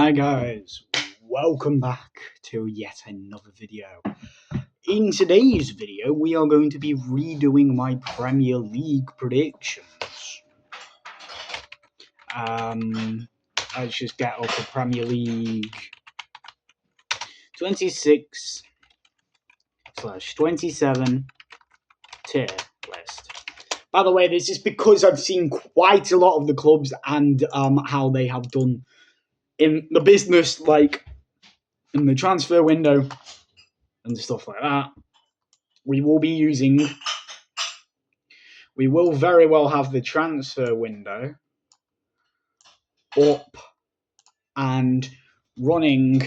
Hi guys, welcome back to yet another video. In today's video, we are going to be redoing my Premier League predictions. Let's just get up the Premier League 26/27 tier list. By the way, this is because I've seen quite a lot of the clubs and how they have done in the business, like in the transfer window and stuff like that. We will very well have the transfer window up and running.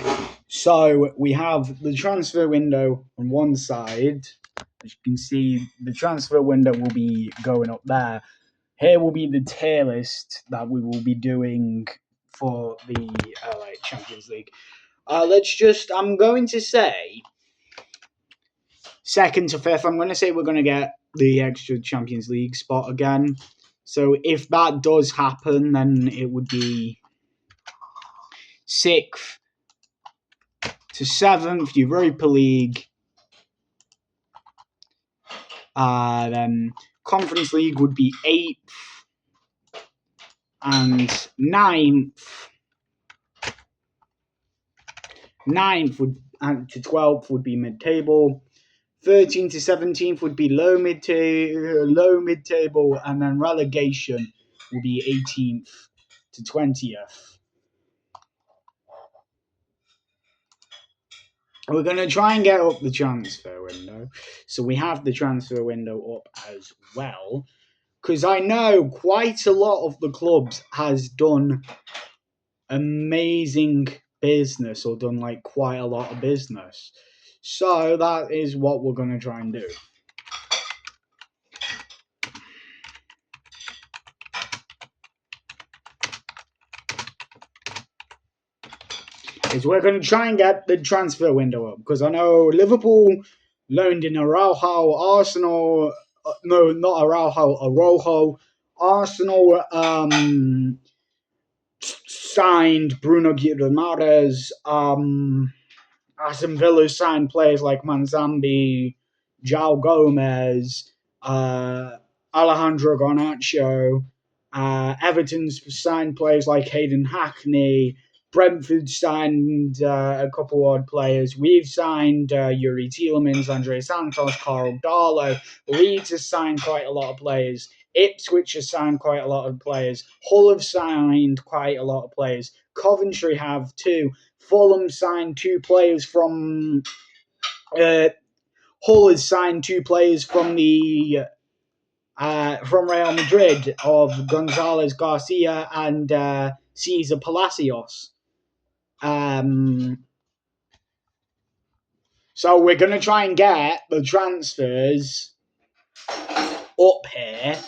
So we have the transfer window on one side. As you can see, the transfer window will be going up there. Here will be the tier list that we will be doing for the Champions League. I'm going to say second to fifth. I'm going to say we're going to get the extra Champions League spot again. So if that does happen, then it would be 6th to 7th Europa League. Then Conference League would be 8th and 9th. 9th to 12th would be mid-table. 13th to 17th would be low mid-table, and then relegation will be 18th to 20th. We're going to try and get up the transfer window. So we have the transfer window up as well, because I know quite a lot of the clubs has done amazing business or done like quite a lot of business. So that is what we're going to try and do. Is we're going to try and get the transfer window up, because I know Liverpool loaned in Araujo, Arsenal, no, not Araujo, Arojo. Arsenal signed Bruno Guimaraes. Aston Villa signed players like Manzambi, João Gomez, Alejandro Garnacho. Everton's signed players like Hayden Hackney. Brentford signed a couple odd players. We've signed Yuri Tielemans, Andre Santos, Carl Darlow. Leeds has signed quite a lot of players. Ipswich has signed quite a lot of players. Hull have signed quite a lot of players. Coventry have too. Fulham signed 2 players from... Hull has signed 2 players from the... from Real Madrid, of Gonzalez Garcia and Cesar Palacios. So we're going to try and get the transfers up here.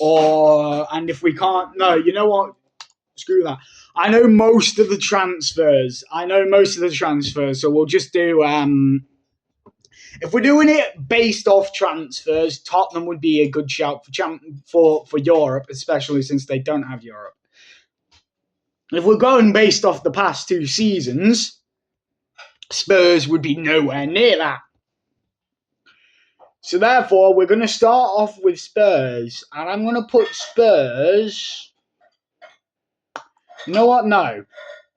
And if we can't... No, you know what? Screw that. I know most of the transfers. So we'll just do... if we're doing it based off transfers, Tottenham would be a good shout for Europe, especially since they don't have Europe. If we're going based off the past 2 seasons, Spurs would be nowhere near that. So therefore, we're going to start off with Spurs, and I'm going to put Spurs... You know what? No.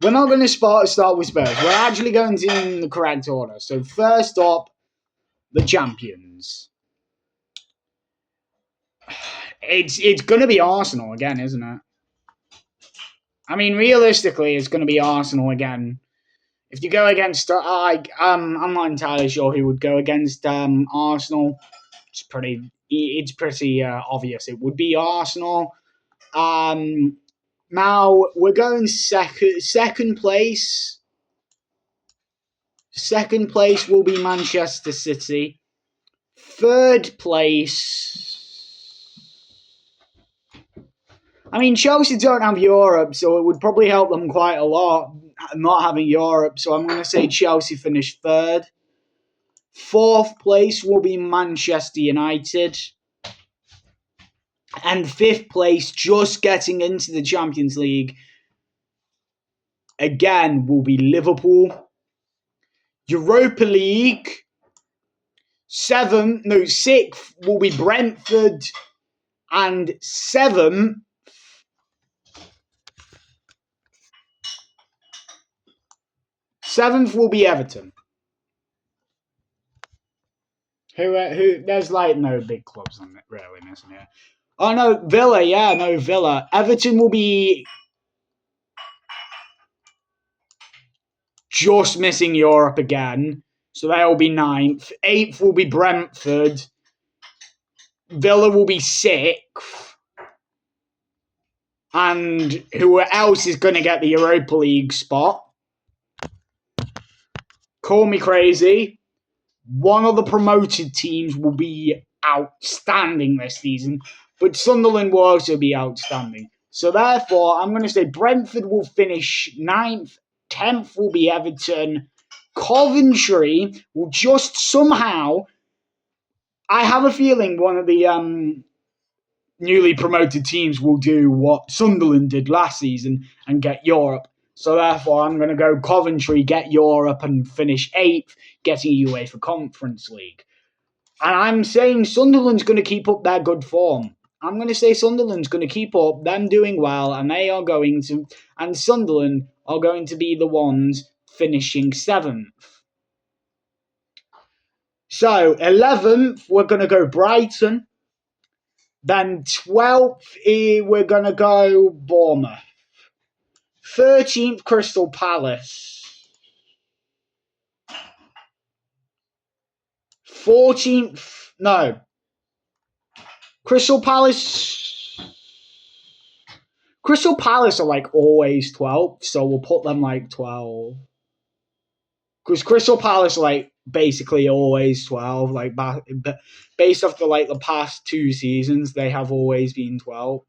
We're not going to start with Spurs. We're actually going to in the correct order. So first up, the champions. It's going to be Arsenal again, isn't it? I mean, realistically, it's going to be Arsenal again. If you go against... I'm not entirely sure who would go against Arsenal. It's pretty obvious. It would be Arsenal. Now, we're going second place. Second place will be Manchester City. Third place... I mean, Chelsea don't have Europe, so it would probably help them quite a lot not having Europe. So I'm going to say Chelsea finished third. Fourth place will be Manchester United. And fifth place, just getting into the Champions League, again will be Liverpool. Europa League, 6th will be Brentford, and 7th will be Everton. Who? There's like no big clubs on it, really, isn't it? Oh no, Villa. Yeah, no Villa. Everton will be just missing Europe again, so they'll be 9th. 8th will be Brentford. Villa will be 6th. And who else is going to get the Europa League spot? Call me crazy. One of the promoted teams will be outstanding this season, but Sunderland will also be outstanding. So therefore, I'm going to say Brentford will finish 9th, 10th will be Everton, Coventry will just somehow, I have a feeling one of the newly promoted teams will do what Sunderland did last season and get Europe. So therefore, I'm going to go Coventry, get Europe, and finish 8th, getting UEFA Conference League. And I'm saying Sunderland's going to keep up their good form. I'm going to say Sunderland's going to keep up them doing well, and Sunderland are going to be the ones finishing 7th. So 11th, we're going to go Brighton. Then 12th, we're going to go Bournemouth. 13th, Crystal Palace. 14th, no. Crystal Palace are like always 12th, so we'll put them like 12. Because Crystal Palace are like basically always 12. Like based off the past 2 seasons, they have always been 12.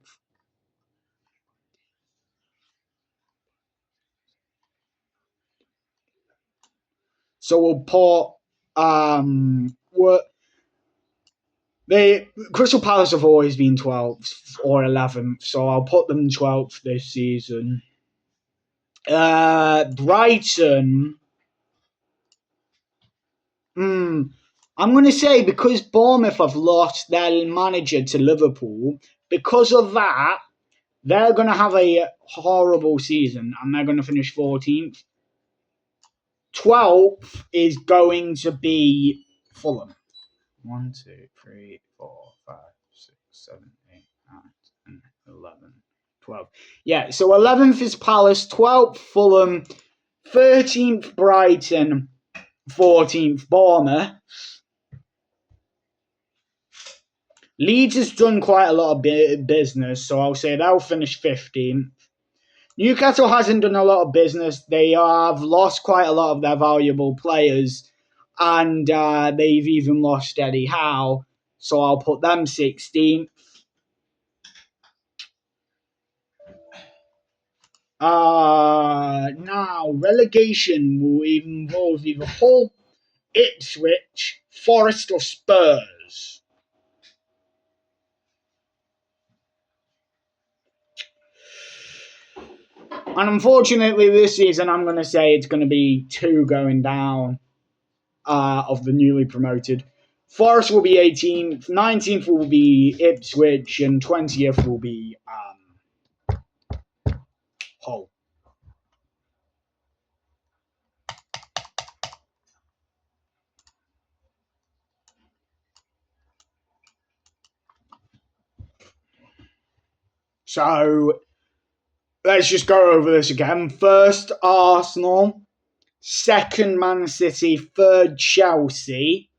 So we'll put Crystal Palace have always been 12th or 11th, so I'll put them 12th this season. Brighton. I'm going to say because Bournemouth have lost their manager to Liverpool, because of that, they're going to have a horrible season and they're going to finish 14th. 12th is going to be Fulham. 1, 2, 3, 4, 5, 6, 7, 8, 9, 10, 11, 12. Yeah, so 11th is Palace, 12th Fulham, 13th Brighton, 14th Bournemouth. Leeds has done quite a lot of business, so I'll say they'll finish 15th. Newcastle hasn't done a lot of business. They have lost quite a lot of their valuable players, and they've even lost Eddie Howe, so I'll put them 16th. Now, relegation will involve either Hull, Ipswich, Forest or Spurs. And unfortunately this season, I'm going to say it's going to be 2 going down of the newly promoted. Forest will be 18th, 19th will be Ipswich, and 20th will be Hull. So let's just go over this again. First, Arsenal. Second, Man City. Third, Chelsea.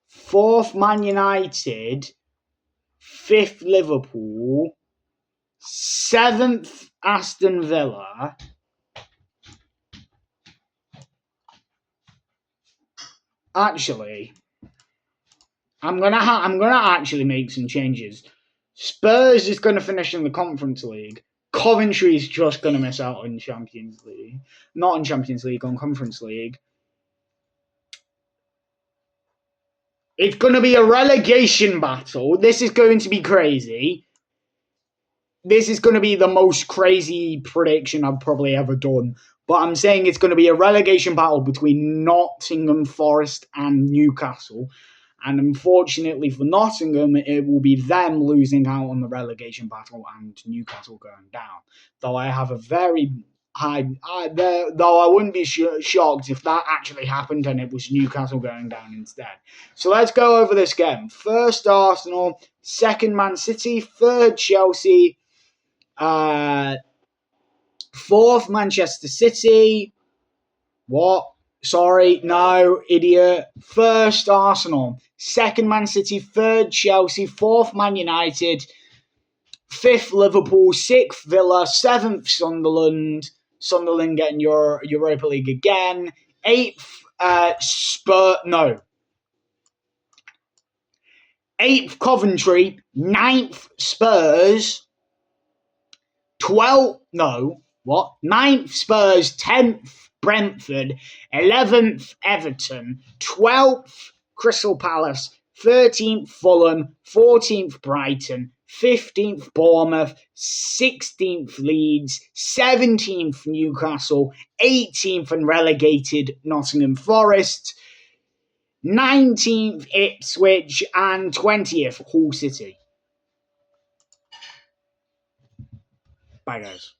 Fourth, Man United. Fifth, Liverpool. 7th, Aston Villa. Actually, I'm gonna actually make some changes. Spurs is going to finish in the Conference League. Coventry is just going to miss out on Champions League. Not on Champions League, on Conference League. It's going to be a relegation battle. This is going to be crazy. this is going to be the most crazy prediction I've probably ever done. But I'm saying it's going to be a relegation battle between Nottingham Forest and Newcastle. And unfortunately for Nottingham, it will be them losing out on the relegation battle and Newcastle going down. Though I have a very though I wouldn't be shocked if that actually happened and it was Newcastle going down instead. So let's go over this game. First Arsenal, second Man City, third Chelsea, fourth Manchester City. What? Sorry, no, idiot. First Arsenal, second Man City, third Chelsea, fourth Man United, fifth Liverpool, sixth Villa, seventh Sunderland. Sunderland getting your Europa League again. Eighth eighth Coventry, ninth Spurs, 9th Spurs, 10th Brentford, 11th Everton, 12th Crystal Palace, 13th Fulham, 14th Brighton, 15th Bournemouth, 16th Leeds, 17th Newcastle, 18th and relegated Nottingham Forest, 19th Ipswich, and 20th Hull City. Bye, guys.